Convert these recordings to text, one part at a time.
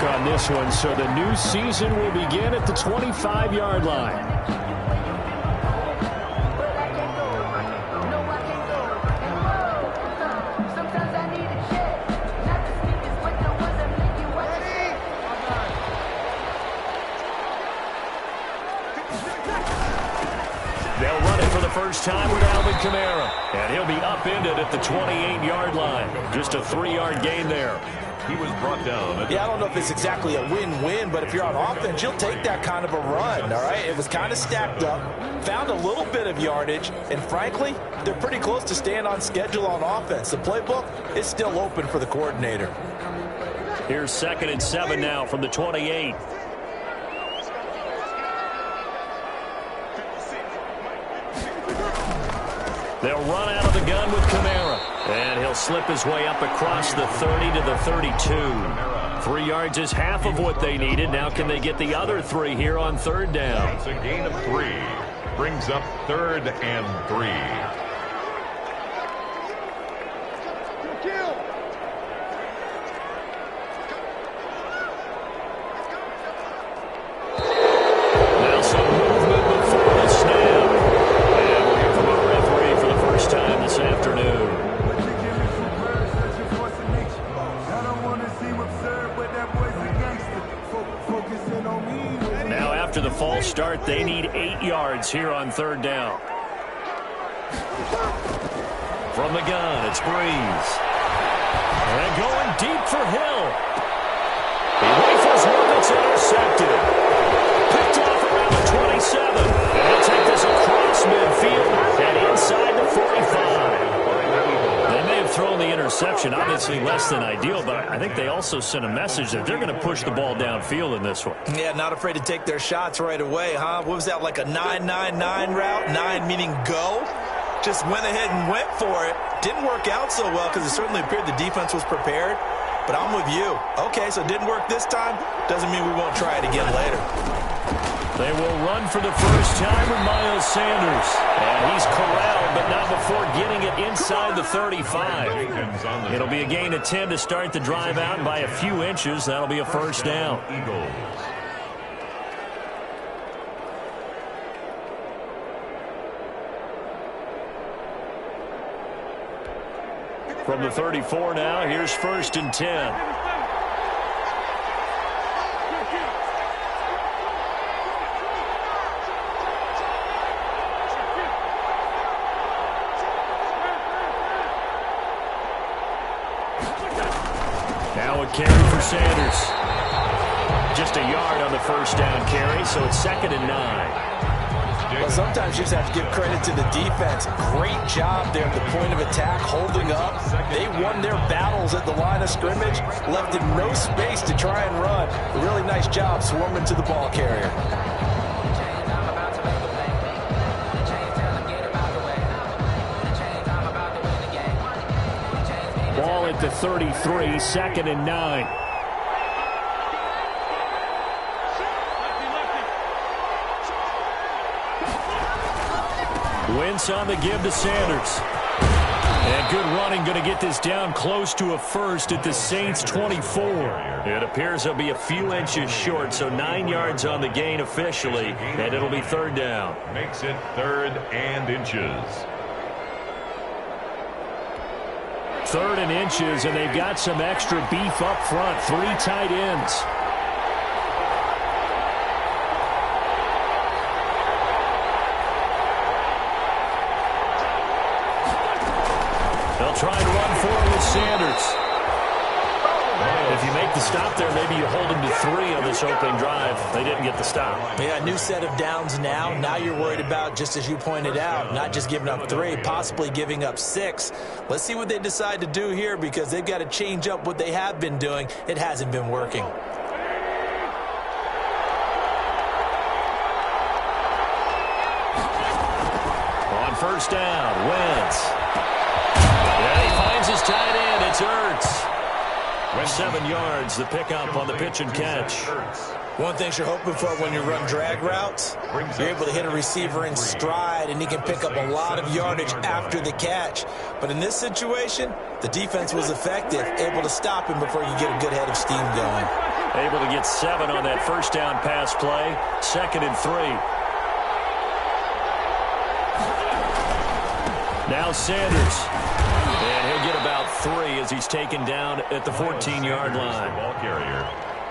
mark on this one, so the new season will begin at the 25-yard line. They'll run it for the first time with Alvin Kamara. And he'll be upended at the 28-yard line. Just a 3-yard gain there. He was brought down. Yeah, I don't know if it's exactly a win-win, but if you're on offense, you'll take that kind of a run, all right? It was kind of stacked up, found a little bit of yardage, and frankly, they're pretty close to staying on schedule on offense. The playbook is still open for the coordinator. Here's 2nd and 7 now from the 28. They'll run out of the gun with Kamara. And he'll slip his way up across the 30 to the 32. 3 yards is half of what they needed. Now can they get the other 3 here on 3rd down? It's a gain of 3. Brings up 3rd and 3. After the false start, they need 8 yards here on 3rd down. From the gun, it's Breeze. And going deep for Hill. He rifles one that's intercepted. Picked off around the 27. And he'll take this across midfield and inside the 45. They may have thrown the interception, obviously less than ideal, but I think they also sent a message that they're going to push the ball downfield in this one. Yeah, not afraid to take their shots right away, huh? What was that, like a 9-9-9 route? 9 meaning go? Just went ahead and went for it. Didn't work out so well because it certainly appeared the defense was prepared. But I'm with you. Okay, so it didn't work this time. Doesn't mean we won't try it again later. They will run for the first time with Miles Sanders. And he's corralled, but not before getting it inside the 35. It'll be a gain of 10 to start the drive out, and by a few inches, that'll be a first down. From the 34 now, here's 1st and 10. Now a carry for Sanders. Just a yard on the first down carry, so it's 2nd and 9. Well, sometimes you just have to give credit to the defense. Great job there at the point of attack, holding up. They won their battles at the line of scrimmage, left in no space to try and run. A really nice job swarming to the ball carrier. Ball at the 33, 2nd and 9. Wentz on the give to Sanders. And good running, going to get this down close to a first at the Saints' 24. It appears they'll be a few inches short, so 9 yards on the gain officially, and it'll be 3rd down. Makes it 3rd and inches. 3rd and inches, and they've got some extra beef up front. 3 tight ends. They'll try and run forward with Sanders. If you make the stop there, maybe you hold them to 3 on this opening drive. They didn't get the stop. Yeah, new set of downs now. Now you're worried about, just as you pointed out, not just giving up 3, possibly giving up 6. Let's see what they decide to do here, because they've got to change up what they have been doing. It hasn't been working. On first down, Wentz. And he finds his tight end. It's Ertz. 7 yards, the pickup on the pitch and catch. One thing you're hoping for when you run drag routes, you're able to hit a receiver in stride, and he can pick up a lot of yardage after the catch. But in this situation, the defense was effective, able to stop him before you get a good head of steam going. Able to get 7 on that first down pass play. 2nd and 3. Now Sanders. And he'll get about 3 as he's taken down at the 14-yard line. Ball carrier.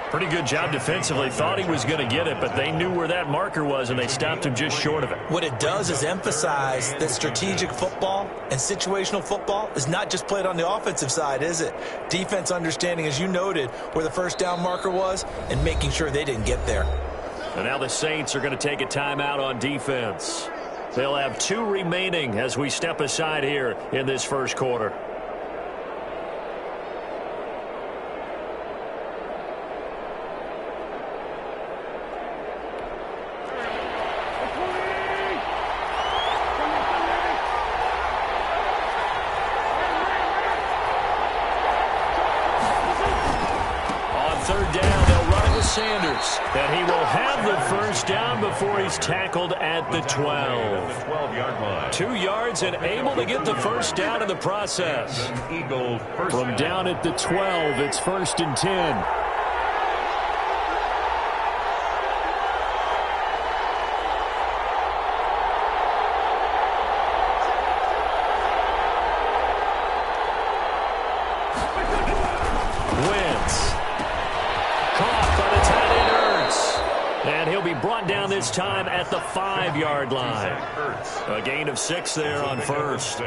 Pretty good job defensively. Thought he was going to get it, but they knew where that marker was, and they stopped him just short of it. What it does is emphasize that strategic football and situational football is not just played on the offensive side, is it? Defense understanding, as you noted, where the first down marker was and making sure they didn't get there. And now the Saints are going to take a timeout on defense. They'll have 2 remaining as we step aside here in this first quarter. Sanders, and he will have the first down before he's tackled at the 12. 12-yard line. 2 yards and able to get the first down in the process. Eagles first From down at the 12, it's 1st and 10. Brought down this time at the 5-yard line. A gain of 6 there on first.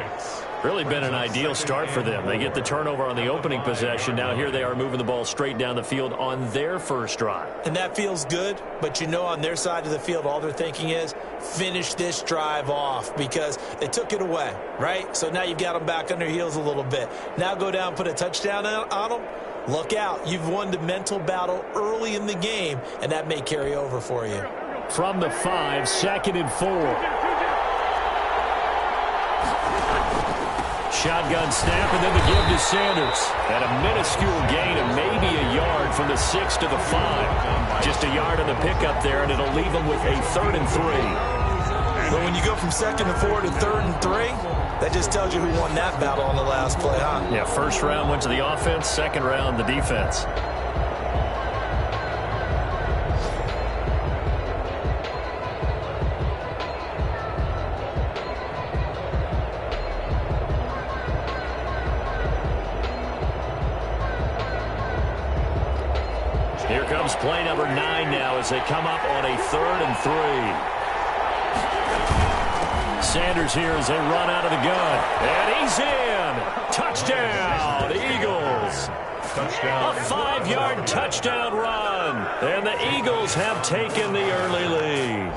Really been an ideal start for them. They get the turnover on the opening possession. Now here they are moving the ball straight down the field on their first drive. And that feels good, but you know on their side of the field all they're thinking is finish this drive off because they took it away, right? So now you've got them back on their heels a little bit. Now go down and put a touchdown on them. Look out. You've won the mental battle early in the game, and that may carry over for you. From the 5, 2nd and 4. Shotgun snap, and then the give to Sanders. At a minuscule gain of maybe a yard from the 6 to the 5. Just a yard on the pickup there, and it'll leave them with a 3rd and 3. But when you go from 2nd and 4 to 3rd and 3, that just tells you who won that battle on the last play, huh? Yeah, first round went to the offense, 2nd round the defense. Here comes play number 9 now as they come up on a 3rd and 3. Sanders here as they run out of the gun. And he's in. Touchdown, Eagles. Touchdown. A 5-yard touchdown run. And the Eagles have taken the early lead.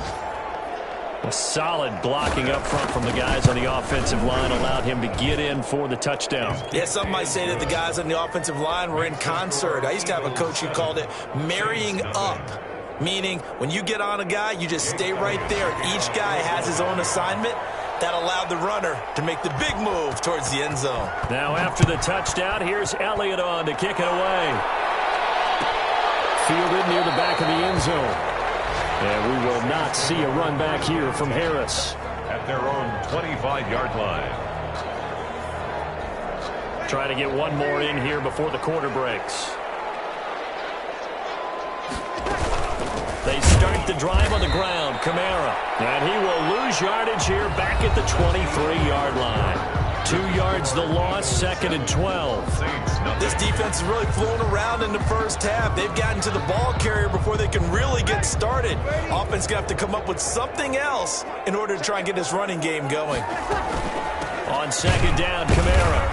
A solid blocking up front from the guys on the offensive line allowed him to get in for the touchdown. Yeah, some might say that the guys on the offensive line were in concert. I used to have a coach who called it marrying up. Meaning, when you get on a guy, you just stay right there. Each guy has his own assignment. That allowed the runner to make the big move towards the end zone. Now, after the touchdown, here's Elliott on to kick it away. Fielded near the back of the end zone. And we will not see a run back here from Harris. At their own 25-yard line. Trying to get one more in here before the quarter breaks. They start the drive on the ground. Kamara. And he will lose yardage here back at the 23-yard line. 2 yards the loss, 2nd and 12. This defense is really flown around in the first half. They've gotten to the ball carrier before they can really get started. Offense going to have to come up with something else in order to try and get this running game going. On 2nd down, Kamara.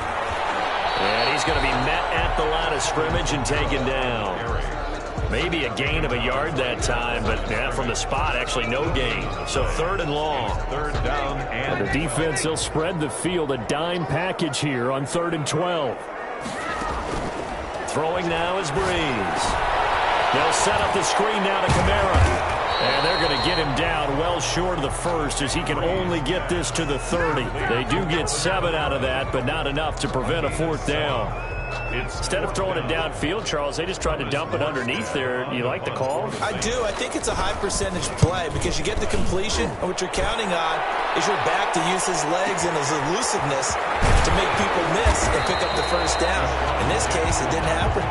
And he's going to be met at the line of scrimmage and taken down. Maybe a gain of a yard that time, but yeah, from the spot, actually no gain. So 3rd and long. 3rd down and the defense, they'll spread the field, a dime package here on 3rd and 12. Throwing now is Breeze. They'll set up the screen now to Kamara. And they're going to get him down well short of the first as he can only get this to the 30. They do get 7 out of that, but not enough to prevent a 4th down. Instead of throwing it downfield, Charles, they just tried to dump it underneath there. You like the call? I do. I think it's a high percentage play because you get the completion, and what you're counting on is your back to use his legs and his elusiveness to make people miss and pick up the first down. In this case, it didn't happen.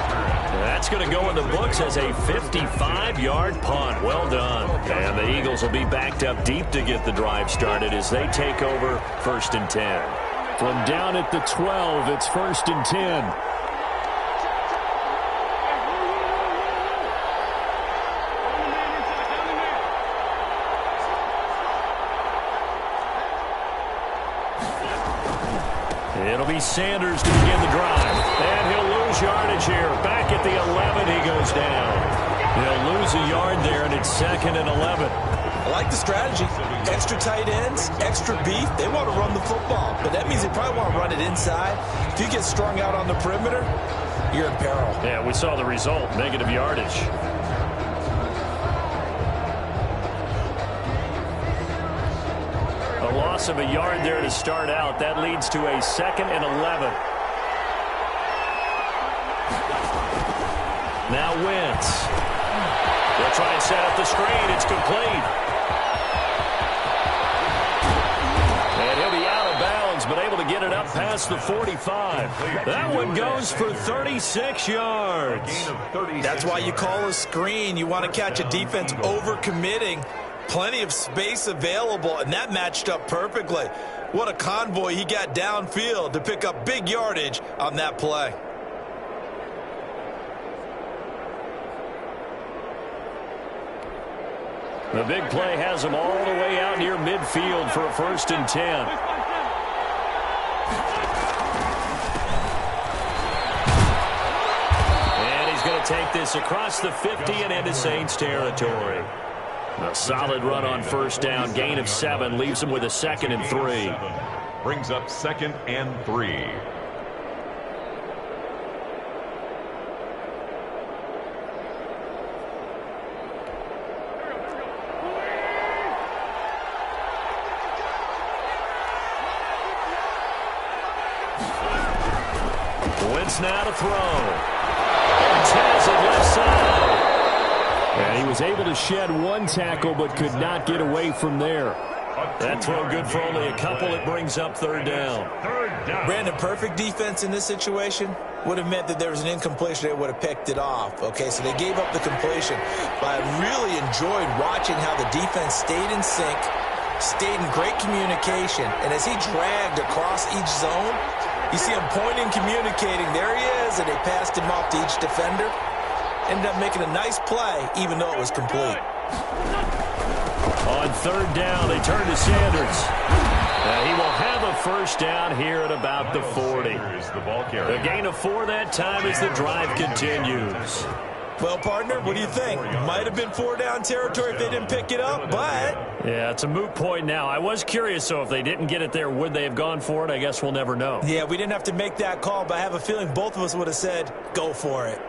That that's going to go in the books as a 55-yard punt. Well done. And the Eagles will be backed up deep to get the drive started as they take over 1st and 10. From down at the 12, it's 1st and 10. It'll be Sanders to begin the drive. And he'll lose yardage here. Back at the 11, he goes down. He'll lose a yard there, and it's 2nd and 11. I like the strategy. Extra tight ends, extra beef. They want to run the football, but that means they probably want to run it inside. If you get strung out on the perimeter, you're in peril. Yeah, we saw the result, negative yardage. A loss of a yard there to start out. That leads to a 2nd and 11. Now Wentz. They'll try and set up the screen. It's complete. And he'll be out of bounds, but able to get it up past the 45. That one goes for 36 yards. That's why you call a screen. You want to catch a defense overcommitting. Plenty of space available, and that matched up perfectly. What a convoy he got downfield to pick up big yardage on that play. The big play has him all the way out near midfield for a 1st and 10. And he's going to take this across the 50 and into Saints territory. A solid run on 1st down, gain of 7, leaves him with a 2nd and 3. Brings up 2nd and 3. Wentz now to throw. Has it left side. And he was able to shed one tackle but could not get away from there. That throw good for only a couple. It brings up 3rd down. Brandon, perfect defense in this situation would have meant that there was an incompletion. They would have picked it off. Okay, so they gave up the completion. But I really enjoyed watching how the defense stayed in sync, stayed in great communication. And as he dragged across each zone, you see him pointing, communicating. There he is, and they passed him off to each defender. Ended up making a nice play, even though it was complete. On 3rd down, they turn to Sanders. He will have a 1st down here at about the 40. A gain of 4 that time as the drive continues. Well, partner, what do you think? Might have been 4-down territory if they didn't pick it up, but... Yeah, it's a moot point now. I was curious, so if they didn't get it there, would they have gone for it? I guess we'll never know. Yeah, we didn't have to make that call, but I have a feeling both of us would have said, go for it.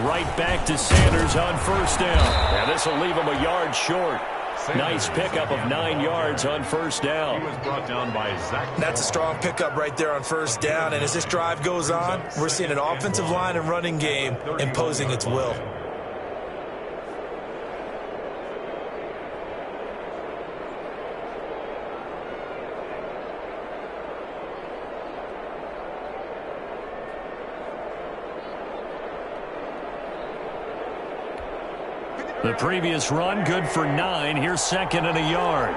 Right back to Sanders on 1st down. And this will leave him a yard short. Nice pickup of 9 yards on 1st down. He was brought down by Zach. That's a strong pickup right there on 1st down. And as this drive goes on, we're seeing an offensive line and running game imposing its will. The previous run, good for 9. Here's 2nd and a yard.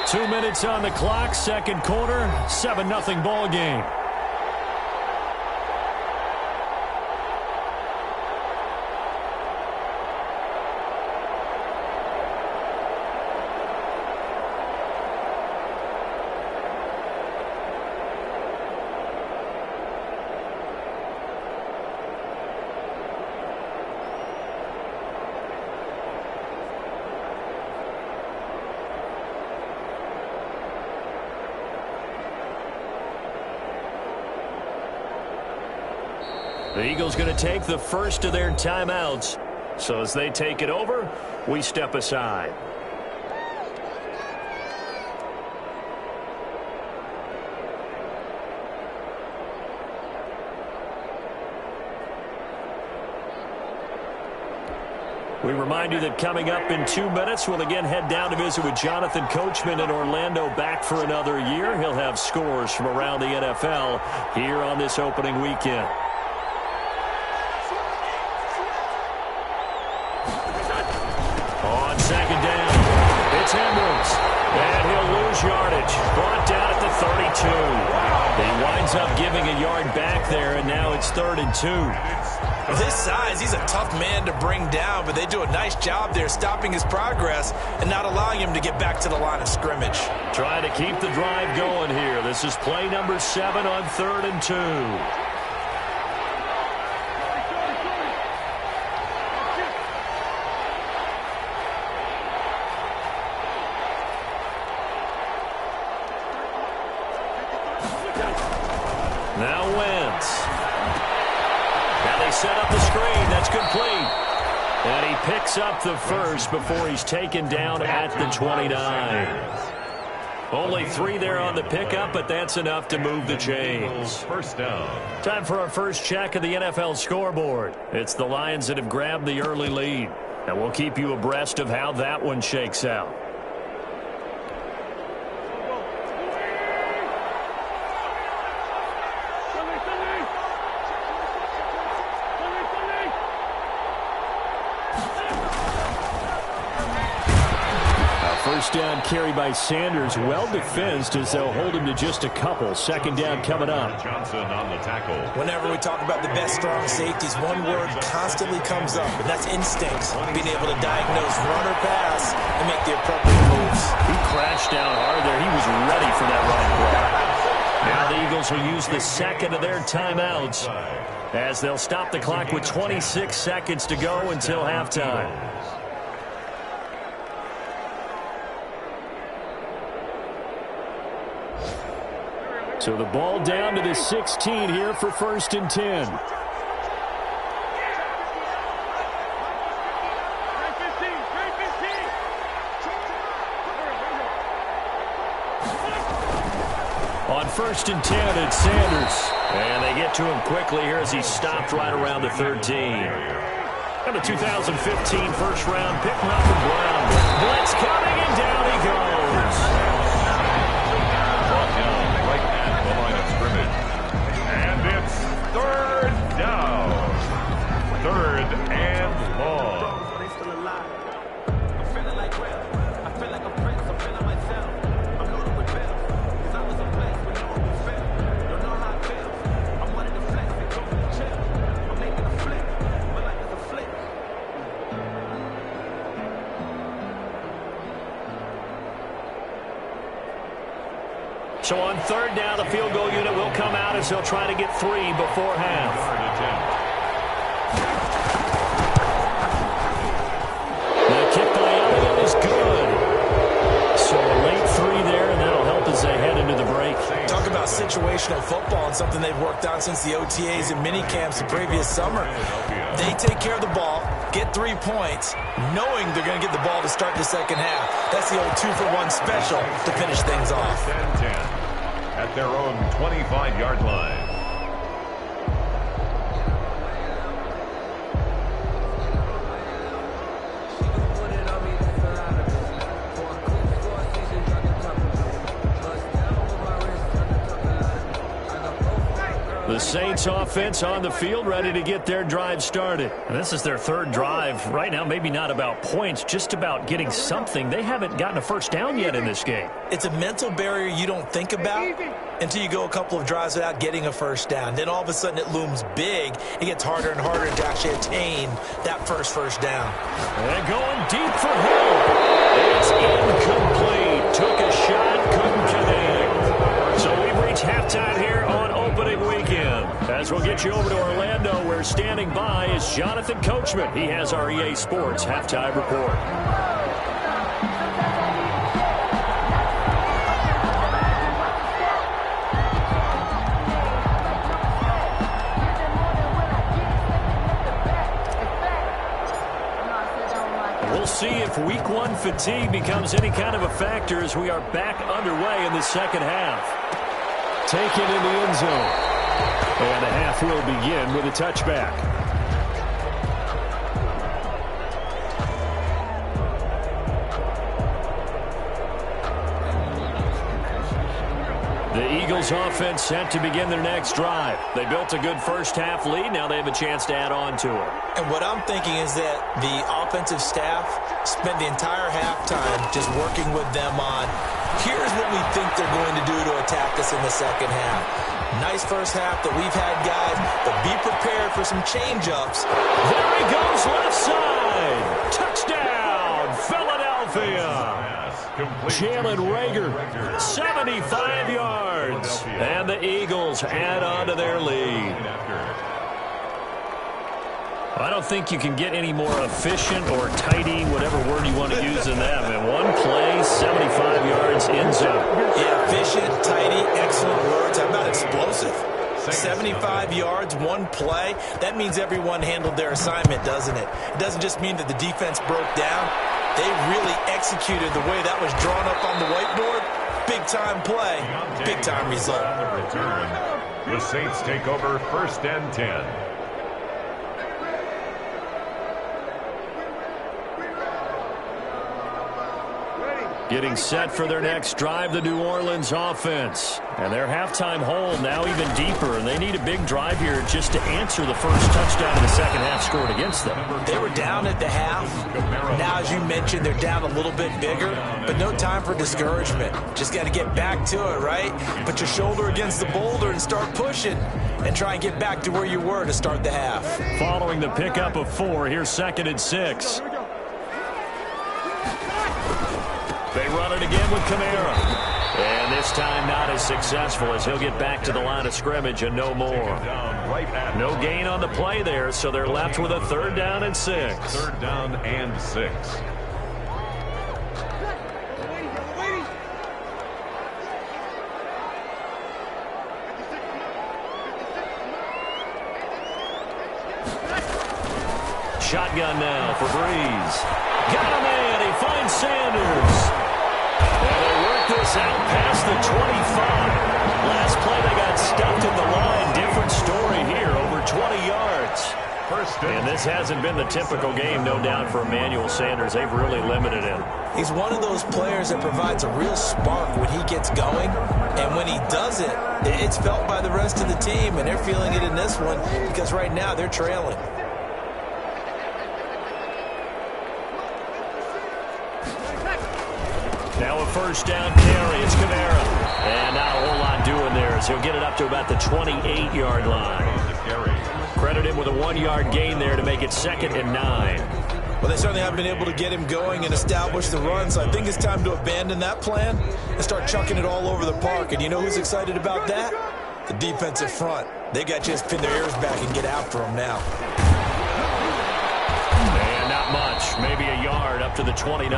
2 minutes on the clock, 2nd quarter, 7-0 ball game. The Eagles going to take the first of their timeouts. So as they take it over, we step aside. We remind you that coming up in 2 minutes, we'll again head down to visit with Jonathan Coachman in Orlando, back for another year. He'll have scores from around the NFL here on this opening weekend. On second down, it's Edwards, and he'll lose yardage. Brought down at the 32. He winds up giving a yard back there, and now it's 3rd and 2. With his size, he's a tough man to bring down, but they do a nice job there stopping his progress and not allowing him to get back to the line of scrimmage. Trying to keep the drive going here. This is play number 7 on 3rd and 2. Now Wentz. Now they set up the screen. That's complete. And he picks up the first before he's taken down at the 29. Only 3 there on the pickup, but that's enough to move the chains. First down. Time for our first check of the NFL scoreboard. It's the Lions that have grabbed the early lead. And we'll keep you abreast of how that one shakes out. First down carry by Sanders, well defensed as they'll hold him to just a couple. Second down coming up. Johnson on the tackle. Whenever we talk about the best strong safeties, one word constantly comes up, and that's instincts. Being able to diagnose run or pass and make the appropriate moves. He crashed down hard there. He was ready for that running play. Now the Eagles will use the second of their timeouts as they'll stop the clock with 26 seconds to go until halftime. So the ball down to the 16 here for 1st and 10. On 1st and 10, it's Sanders. And they get to him quickly here as he's stopped right around the 13. And the 2015 first-round pick, Malcolm Brown. Blitz coming, and down he goes. Right at the line of scrimmage. And it's 3rd down. 3rd and long. So on 3rd down, the field goal unit will come out as they'll try to get 3 before half. The kick by Elliott is good. So a late 3 there, and that'll help as they head into the break. Talk about situational football and something they've worked on since the OTAs and mini camps the previous summer. They take care of the ball, get 3 points, knowing they're going to get the ball to start the second half. That's the old 2-for-1 special to finish things off. 10-10 at their own 25-yard line. The Saints offense on the field, ready to get their drive started. And this is their 3rd drive. Right now, maybe not about points, just about getting something. They haven't gotten a first down yet in this game. It's a mental barrier you don't think about until you go a couple of drives without getting a first down. Then all of a sudden it looms big. It gets harder and harder to actually attain that first down. And going deep for Hill. It's incomplete. Took a shot, couldn't connect. So we've reached halftime here on opening weekend. As we'll get you over to Orlando, where standing by is Jonathan Coachman. He has our EA Sports halftime report. We'll see if week 1 fatigue becomes any kind of a factor as we are back underway in the second half. Taken in the end zone. And the half will begin with a touchback. The Eagles offense set to begin their next drive. They built a good first-half lead. Now they have a chance to add on to it. And what I'm thinking is that the offensive staff spent the entire halftime just working with them on, here's what we think they're going to do to attack us in the second half. Nice first half that we've had, guys, but be prepared for some change-ups. There he goes, left side. Touchdown, Philadelphia. Jalen Reagor, 75 yards. And the Eagles add on to their lead. I don't think you can get any more efficient or tidy, whatever word you want to use in that. Man, one play, 75 yards, end zone. Yeah, efficient, tidy, excellent words. How about explosive? 75 yards, one play. That means everyone handled their assignment, doesn't it? It doesn't just mean that the defense broke down. They really executed the way that was drawn up on the whiteboard. Big-time play, big-time result. The Saints take over 1st and 10. Getting set for their next drive, the New Orleans offense. And their halftime hole now even deeper, and they need a big drive here just to answer the first touchdown in the second half scored against them. They were down at the half. Now, as you mentioned, they're down a little bit bigger, but no time for discouragement. Just got to get back to it, right? Put your shoulder against the boulder and start pushing and try and get back to where you were to start the half. Following the pickup of 4, here's 2nd and 6. They run it again with Kamara. And this time not as successful as he'll get back to the line of scrimmage and no more. No gain on the play there, so they're left with a 3rd down and 6. 3rd down and 6. Shotgun now for Breeze. Got a man. He finds Sanders. And they work this out past the 25. Last play they got stuffed at the line. Different story here. Over 20 yards. And this hasn't been the typical game, no doubt, for Emmanuel Sanders. They've really limited him. He's one of those players that provides a real spark when he gets going. And when he does it, it's felt by the rest of the team. And they're feeling it in this one because right now they're trailing. Now a 1st down carry. It's Kamara. And not a whole lot doing there as he'll get it up to about the 28-yard line. Credit him with a 1-yard gain there to make it 2nd and 9. Well, they certainly have been able to get him going and establish the run, so I think it's time to abandon that plan and start chucking it all over the park. And you know who's excited about that? The defensive front. They got to just pin their ears back and get after him now. And not much. Maybe a yard up to the 29.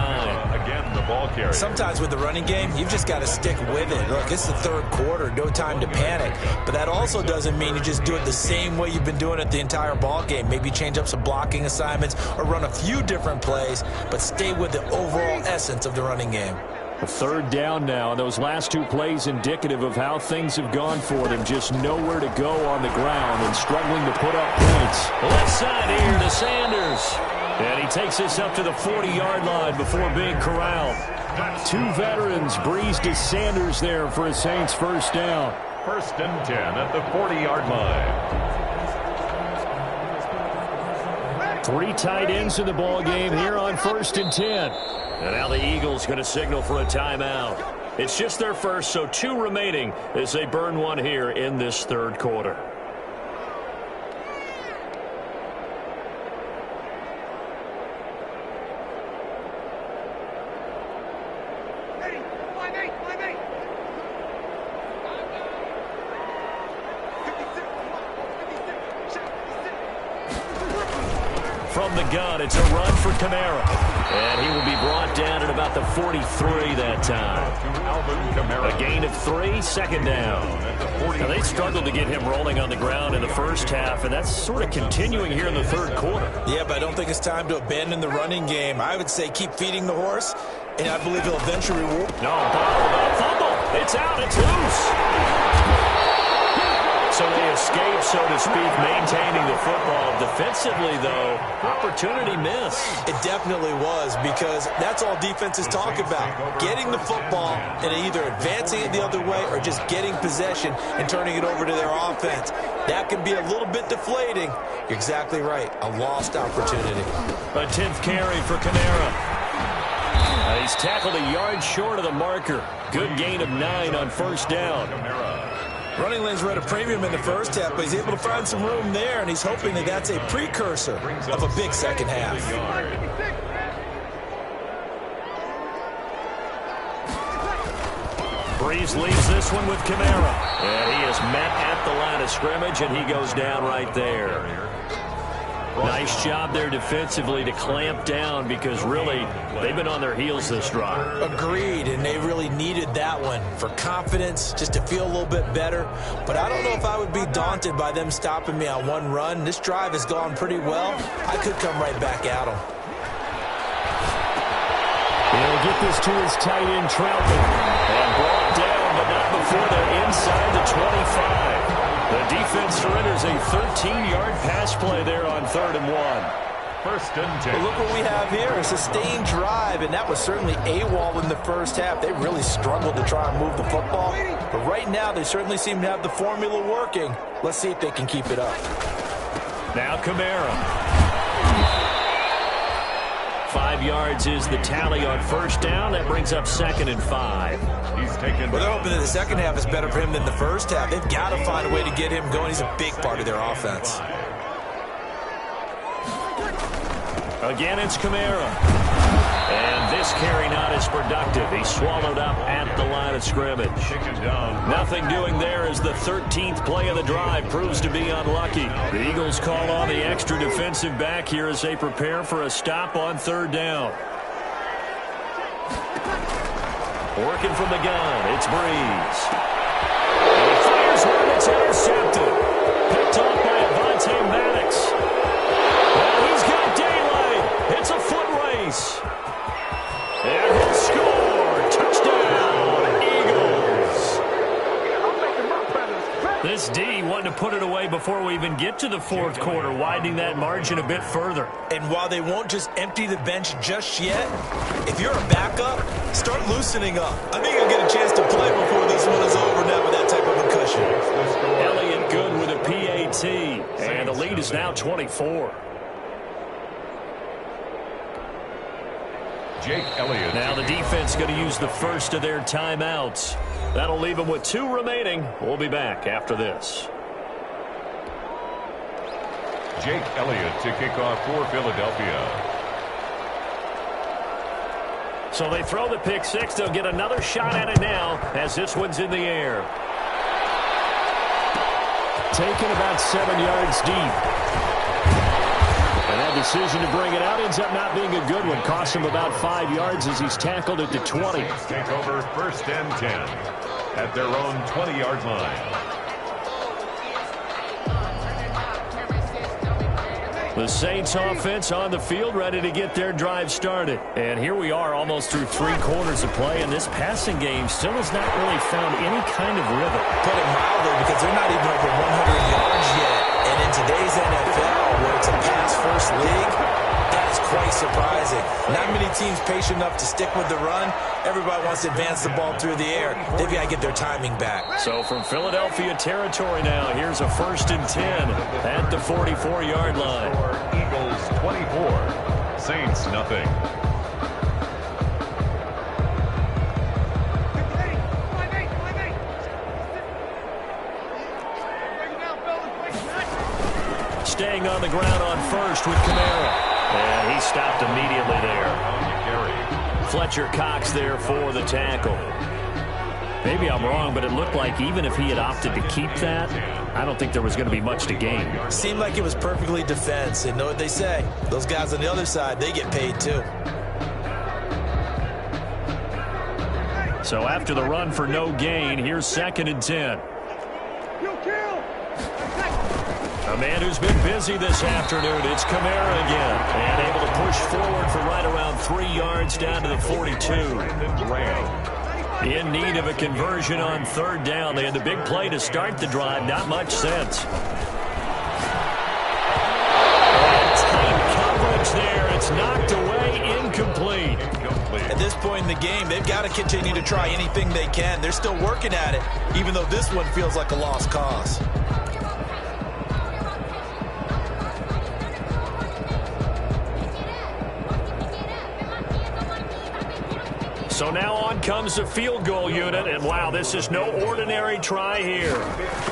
Again, the ball carrier. Sometimes with the running game, you've just got to stick with it. Look, it's the 3rd quarter. No time to panic. But that also doesn't mean you just do it the same way you've been doing it the entire ball game. Maybe change up some blocking assignments or run a few different plays, but stay with the overall essence of the running game. A 3rd down now, and those last 2 plays indicative of how things have gone for them. Just nowhere to go on the ground and struggling to put up points. Left side here to Sanders. And he takes this up to the 40-yard line before being corralled. 2 veterans, Breeze to Sanders there for a Saints 1st down. 1st and 10 at the 40-yard line. 3 tight ends in the ball game here on 1st and 10. And now the Eagles going to signal for a timeout. It's just their first, so 2 remaining as they burn one here in this 3rd quarter. From the gun, it's a run for Kamara. And he will be brought down at about the 43 that time. A gain of 3, 2nd down. Now, they struggled to get him rolling on the ground in the first half, and that's sort of continuing here in the 3rd quarter. Yeah, but I don't think it's time to abandon the running game. I would say keep feeding the horse, and I believe he'll eventually reward. No, fumble. It's out. It's loose. So they escape, so to speak, maintaining the football. Defensively, though, opportunity missed. It definitely was, because that's all defenses talk about. Getting the football and either advancing it the other way or just getting possession and turning it over to their offense. That can be a little bit deflating. You're exactly right. A lost opportunity. A 10th carry for Kamara. He's tackled a yard short of the marker. Good gain of 9 on first down. Running lanes were at a premium in the first half, but he's able to find some room there, and he's hoping that that's a precursor of a big second half. Breeze leaves this one with Kamara. And he is met at the line of scrimmage, and he goes down right there. Nice job there defensively to clamp down, because really they've been on their heels this drive. Agreed, and they really needed that one for confidence, just to feel a little bit better. But I don't know if I would be daunted by them stopping me on one run. This drive has gone pretty well. I could come right back at them. He'll get this to his tight end, Troutman. And brought down, but not before they're inside the 25. The defense surrenders a 13-yard pass play there on 3rd and 1. First and 10. Well, look what we have here, a sustained drive, and that was certainly AWOL in the first half. They really struggled to try and move the football, but right now they certainly seem to have the formula working. Let's see if they can keep it up. Now Kamara. 5 yards is the tally on first down. That brings up 2nd and 5. He's taken. Well, they're hoping that the second half is better for him than the first half. They've got to find a way to get him going. He's a big part of their offense. Again, it's Kamara. And this carry not as productive. He's swallowed up at the line of scrimmage. Nothing doing there as the 13th play of the drive proves to be unlucky. The Eagles call on the extra defensive back here as they prepare for a stop on 3rd down. Working from the gun, it's Breeze. And he fires one that's intercepted. Picked off by Avonte Maddox. And he's got daylight. It's a foot race. And he'll score. Touchdown, Eagles. This D wanted to put it away before we even get to the 4th quarter, widening that margin a bit further. And while they won't just empty the bench just yet, if you're a backup, start loosening up. I think you'll get a chance to play before this one is over now with that type of a cushion. Elliott good with a PAT, and the lead is now 24. Jake Elliott. Now the defense going to use the first of their timeouts. That'll leave them with 2 remaining. We'll be back after this. Jake Elliott to kick off for Philadelphia. So they throw the pick 6. They'll get another shot at it now as this one's in the air. Taken about 7 yards deep. And that decision to bring it out ends up not being a good one. Cost him about 5 yards as he's tackled at the 20. Take over 1st and 10 at their own 20-yard line. The Saints offense on the field ready to get their drive started. And here we are almost through 3 quarters of play, and this passing game still has not really found any kind of rhythm. Put it mildly, because they're not even over 100 yards yet. And in today's NFL, where it's a pass-first league, that is quite surprising. Not many teams patient enough to stick with the run. Everybody wants to advance the ball through the air. They've got to get their timing back. So from Philadelphia territory now, here's a 1st and 10 at the 44-yard line. Eagles 24, Saints nothing. Staying on the ground on first with Kamara. And he stopped immediately there. Fletcher Cox there for the tackle. Maybe I'm wrong, but it looked like even if he had opted to keep that, I don't think there was going to be much to gain. Seemed like it was perfectly defense. And know what they say? Those guys on the other side, they get paid too. So after the run for no gain, here's 2nd and 10. A man who's been busy this afternoon, it's Kamara again. And able to push forward for right around 3 yards down to the 42. In need of a conversion on third down. They had the big play to start the drive. Not much sense. Tight coverage there. It's knocked away, incomplete. At this point in the game, they've got to continue to try anything they can. They're still working at it, even though this one feels like a lost cause. So now on comes the field goal unit, and wow, this is no ordinary try here.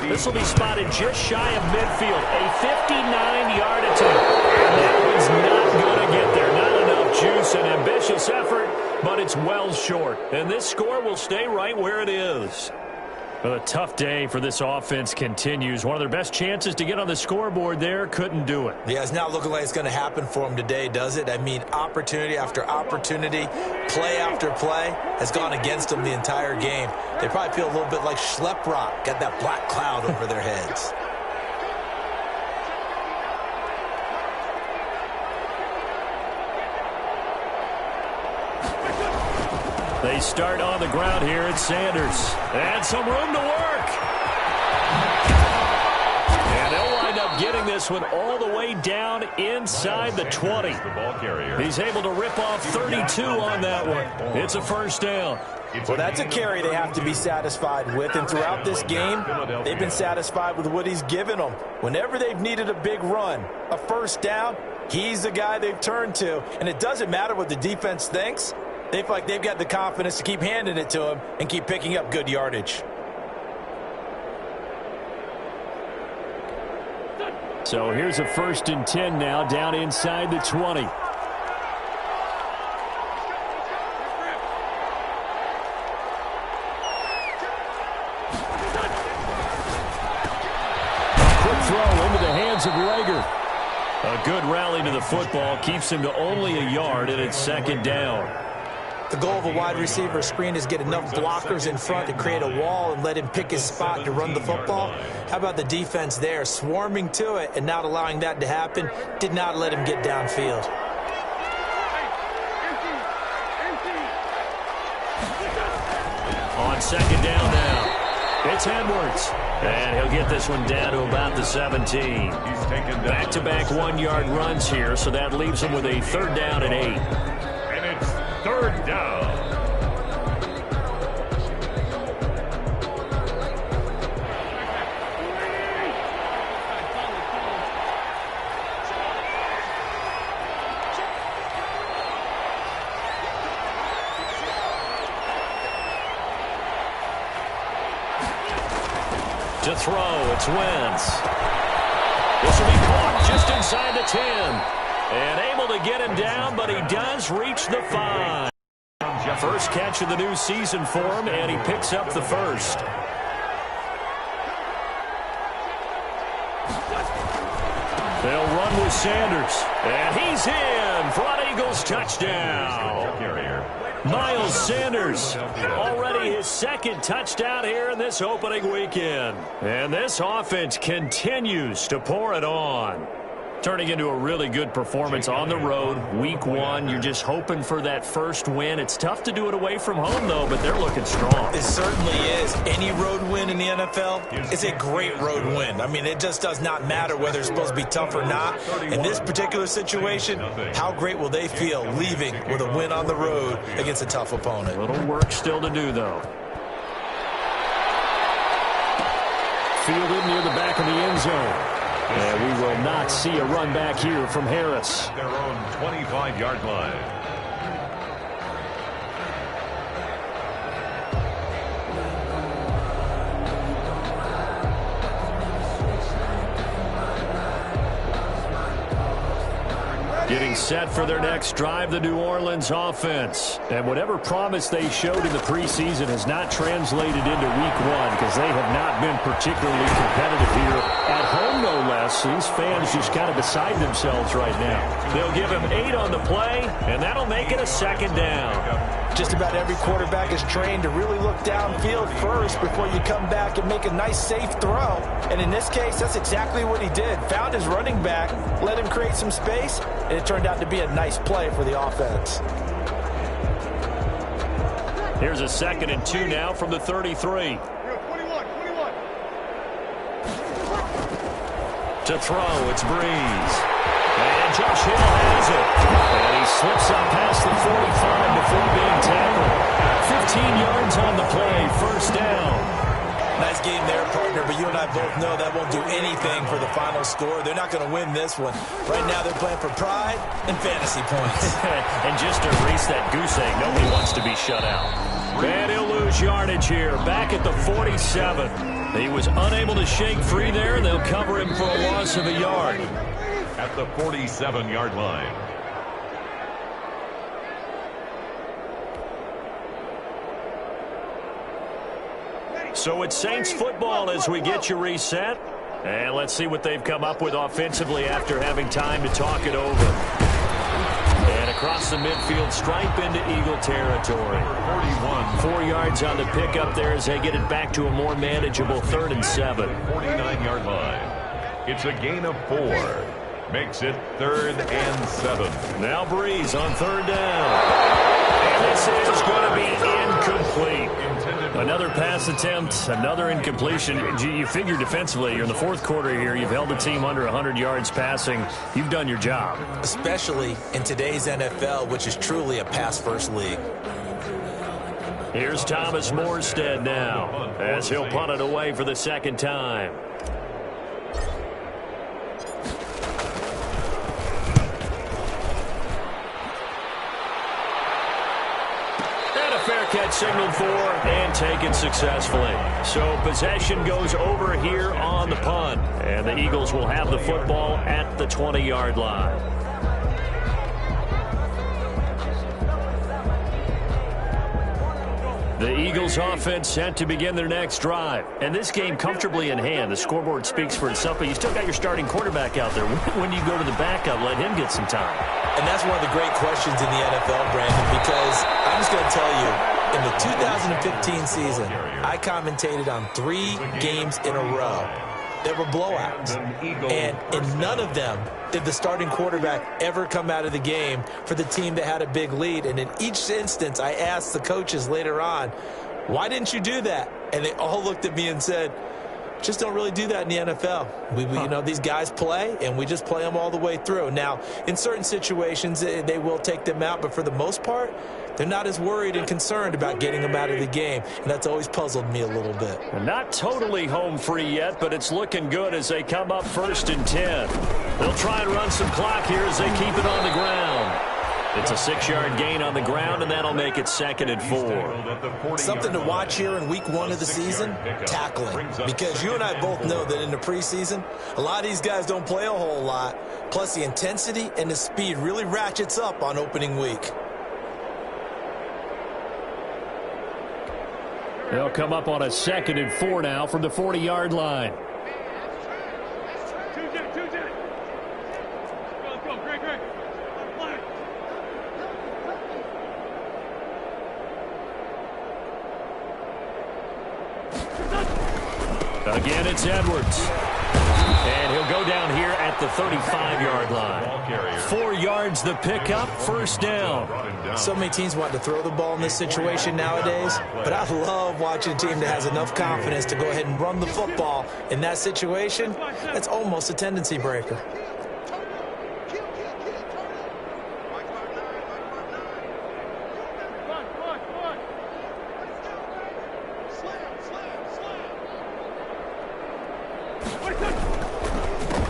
This will be spotted just shy of midfield, a 59-yard attempt. And that one's not going to get there. Not enough juice, an ambitious effort, but it's well short. And this score will stay right where it is. Well, a tough day for this offense continues. One of their best chances to get on the scoreboard there, couldn't do it. Yeah, it's not looking like it's going to happen for them today, does it? I mean, opportunity after opportunity, play after play has gone against them the entire game. They probably feel a little bit like Schlepp-Rock, got that black cloud over their heads. They start on the ground here at Sanders. And some room to work. And they'll wind up getting this one all the way down inside the 20. He's able to rip off 32 on that one. It's a first down. Well, that's a carry they have to be satisfied with. And throughout this game, they've been satisfied with what he's given them. Whenever they've needed a big run, a first down, he's the guy they've turned to. And it doesn't matter what the defense thinks. They feel like they've got the confidence to keep handing it to him and keep picking up good yardage. So here's a 1st and 10 now, down inside the 20. Quick throw into the hands of Rager. A good rally to the football keeps him to only a yard, and it's 2nd down. The goal of a wide receiver screen is get enough blockers in front to create a wall and let him pick his spot to run the football. How about the defense there, swarming to it and not allowing that to happen? Did not let him get downfield. On 2nd down now, it's Edwards. And he'll get this one down to about the 17. Back-to-back 1-yard runs here, so that leaves him with a 3rd down and 8. And it's 3rd down. To throw, it's Wentz. This will be caught just inside the 10. And able to get him down, but he does reach the 5. First catch of the new season for him, and he picks up the 1st. They'll run with Sanders. And he's in for an Eagles touchdown. Miles Sanders, already his 2nd touchdown here in this opening weekend. And this offense continues to pour it on. Turning into a really good performance on the road, week 1. You're just hoping for that first win. It's tough to do it away from home, though, but they're looking strong. It certainly is. Any road win in the NFL is a great road win. I mean, it just does not matter whether it's supposed to be tough or not. In this particular situation, how great will they feel leaving with a win on the road against a tough opponent? A little work still to do, though. Fielded near the back of the end zone. And we will not see a run back here from Harris. Their own 25-yard line. Getting set for their next drive, the New Orleans offense. And whatever promise they showed in the preseason has not translated into week 1 because they have not been particularly competitive here. At home, no less. These fans just kind of beside themselves right now. They'll give him 8 on the play, and that'll make it a 2nd down. Just about every quarterback is trained to really look downfield first before you come back and make a nice, safe throw. And in this case, that's exactly what he did. Found his running back, let him create some space, and it turned out to be a nice play for the offense. Here's a 2nd and 2 now from the 33. To throw, it's Breeze. And Josh Hill has it. And he slips up past the 45 before being tackled. 15 yards on the play, first down. Nice game there, partner, but you and I both know that won't do anything for the final score. They're not going to win this one. Right now they're playing for pride and fantasy points. And just to erase that goose egg, nobody wants to be shut out. And he'll lose yardage here, back at the 47. He was unable to shake free there, and they'll cover him for a loss of a yard. At the 47-yard line. So it's Saints football as we get you reset. And let's see what they've come up with offensively after having time to talk it over. And across the midfield stripe into Eagle territory. 4 yards on the pickup there as they get it back to a more manageable 3rd and 7. 49-yard line. It's a gain of 4. Makes it 3rd and 7. Now Breeze on 3rd down. And this is going to be incomplete. Another pass attempt, another incompletion. You figure defensively, you're in the 4th quarter here. You've held the team under 100 yards passing. You've done your job. Especially in today's NFL, which is truly a pass-first league. Here's Thomas Morstead now as he'll punt it away for the 2nd time. Fair catch signaled for and taken successfully. So possession goes over here on the punt. And the Eagles will have the football at the 20-yard line. The Eagles offense set to begin their next drive. And this game comfortably in hand. The scoreboard speaks for itself, but you still got your starting quarterback out there. When do you go to the backup? Let him get some time. And that's one of the great questions in the NFL, Brandon, because I'm just going to tell you, in the 2015 season, I commentated on 3 games in a row. There were blowouts. And in none of them did the starting quarterback ever come out of the game for the team that had a big lead. And in each instance, I asked the coaches later on, why didn't you do that? And they all looked at me and said, just don't really do that in the NFL. You know, these guys play, and we just play them all the way through. Now, in certain situations, they will take them out, but for the most part, they're not as worried and concerned about getting them out of the game, and that's always puzzled me a little bit. Not totally home free yet, but it's looking good as they come up 1st and 10. They'll try and run some clock here as they keep it on the ground. It's a 6-yard gain on the ground, and that'll make it 2nd and 4. Something to watch here in week 1 of the season, tackling. Because you and I both know that in the preseason, a lot of these guys don't play a whole lot. Plus, the intensity and the speed really ratchets up on opening week. They'll come up on a 2nd and 4 now from the 40-yard line. Again, it's Edwards. And he'll go down here at the 35-yard line. 4 yards the pickup, 1st down. So many teams want to throw the ball in this situation nowadays, but I love watching a team that has enough confidence to go ahead and run the football in that situation. That's almost a tendency breaker.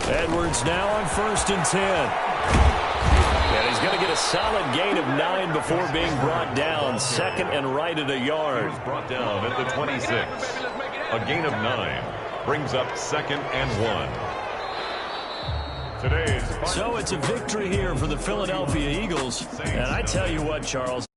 Edwards now on 1st and 10. And he's going to get a solid gain of 9 before being brought down. 2nd and right at a yard. He's brought down at the 26. A gain of 9 brings up 2nd and 1. So it's a victory here for the Philadelphia Eagles. And I tell you what, Charles.